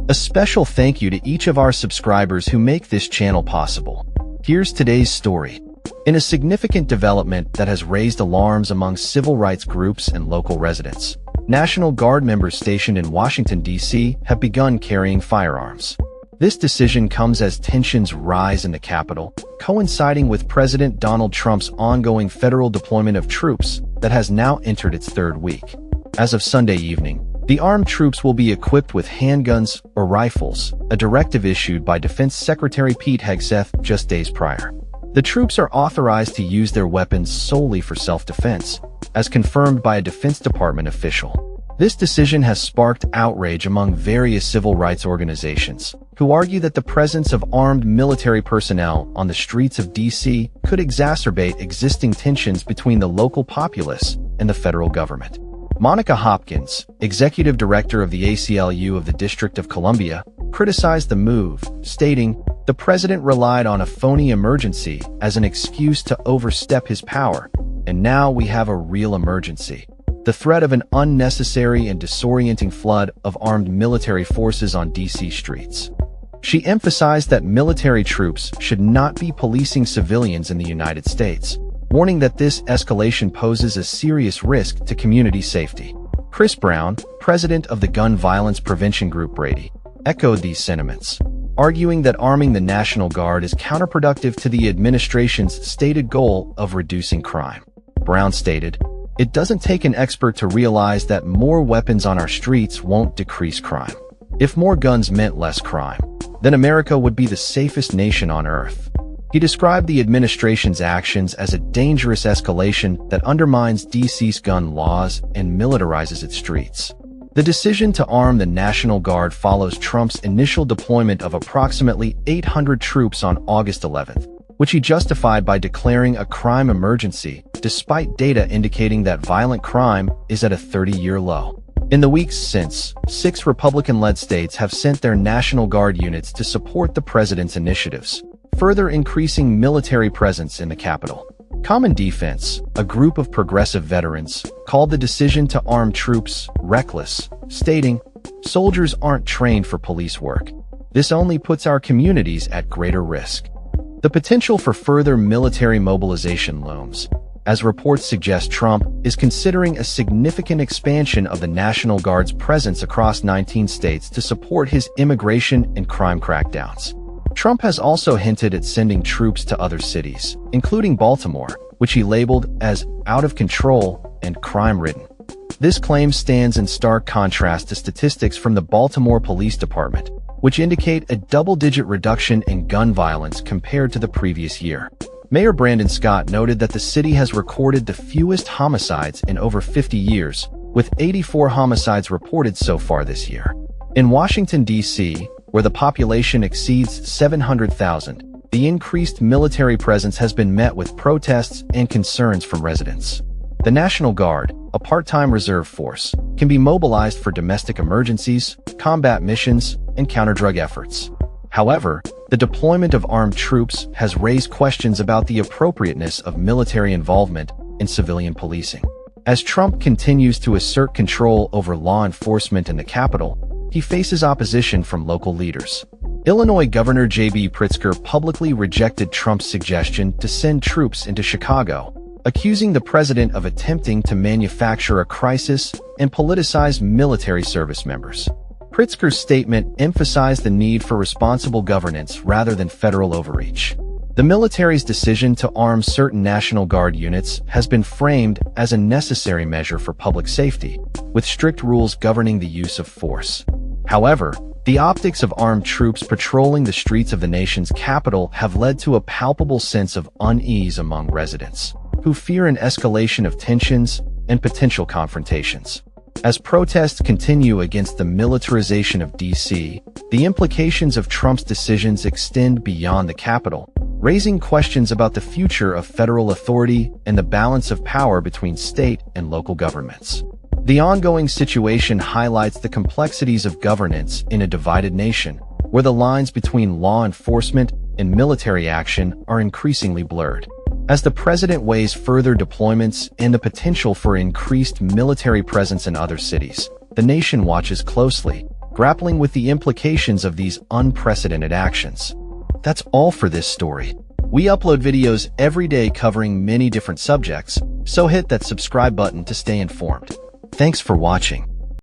A special thank you to each of our subscribers who make this channel possible. Here's today's story. In a significant development that has raised alarms among civil rights groups and local residents, National Guard members stationed in Washington, D.C. have begun carrying firearms. This decision comes as tensions rise in the Capitol, coinciding with President Donald Trump's ongoing federal deployment of troops that has now entered its third week. As of Sunday evening, the armed troops will be equipped with handguns or rifles, a directive issued by Defense Secretary Pete Hegseth just days prior. The troops are authorized to use their weapons solely for self-defense, as confirmed by a Defense Department official. This decision has sparked outrage among various civil rights organizations, who argue that the presence of armed military personnel on the streets of D.C. could exacerbate existing tensions between the local populace and the federal government. Monica Hopkins, executive director of the ACLU of the District of Columbia, criticized the move, stating, "The president relied on a phony emergency as an excuse to overstep his power, and now we have a real emergency. The threat of an unnecessary and disorienting flood of armed military forces on D.C. streets." She emphasized that military troops should not be policing civilians in the United States, warning that this escalation poses a serious risk to community safety. Chris Brown, president of the gun violence prevention group Brady, echoed these sentiments, arguing that arming the National Guard is counterproductive to the administration's stated goal of reducing crime. Brown stated, "It doesn't take an expert to realize that more weapons on our streets won't decrease crime. If more guns meant less crime, then America would be the safest nation on earth." He described the administration's actions as a dangerous escalation that undermines D.C.'s gun laws and militarizes its streets. The decision to arm the National Guard follows Trump's initial deployment of approximately 800 troops on August 11th, which he justified by declaring a crime emergency, despite data indicating that violent crime is at a 30-year low. In the weeks since, 6 Republican-led states have sent their National Guard units to support the president's initiatives, further increasing military presence in the Capitol. Common Defense, a group of progressive veterans, called the decision to arm troops reckless, stating, "Soldiers aren't trained for police work. This only puts our communities at greater risk." The potential for further military mobilization looms, as reports suggest Trump is considering a significant expansion of the National Guard's presence across 19 states to support his immigration and crime crackdowns. Trump has also hinted at sending troops to other cities, including Baltimore, which he labeled as out of control and crime-ridden. This claim stands in stark contrast to statistics from the Baltimore Police Department, which indicate a double-digit reduction in gun violence compared to the previous year. Mayor Brandon Scott noted that the city has recorded the fewest homicides in over 50 years, with 84 homicides reported so far this year. In Washington, D.C., where the population exceeds 700,000, the increased military presence has been met with protests and concerns from residents. The National Guard, a part-time reserve force, can be mobilized for domestic emergencies, combat missions, and counter-drug efforts. However, the deployment of armed troops has raised questions about the appropriateness of military involvement in civilian policing. As Trump continues to assert control over law enforcement in the Capitol, he faces opposition from local leaders. Illinois Governor J.B. Pritzker publicly rejected Trump's suggestion to send troops into Chicago, accusing the president of attempting to manufacture a crisis and politicize military service members. Pritzker's statement emphasized the need for responsible governance rather than federal overreach. The military's decision to arm certain National Guard units has been framed as a necessary measure for public safety, with strict rules governing the use of force. However, the optics of armed troops patrolling the streets of the nation's capital have led to a palpable sense of unease among residents, who fear an escalation of tensions and potential confrontations. As protests continue against the militarization of D.C., the implications of Trump's decisions extend beyond the Capitol, raising questions about the future of federal authority and the balance of power between state and local governments. The ongoing situation highlights the complexities of governance in a divided nation, where the lines between law enforcement and military action are increasingly blurred. As the president weighs further deployments and the potential for increased military presence in other cities, the nation watches closely, grappling with the implications of these unprecedented actions. That's all for this story. We upload videos every day covering many different subjects, so hit that subscribe button to stay informed. Thanks for watching.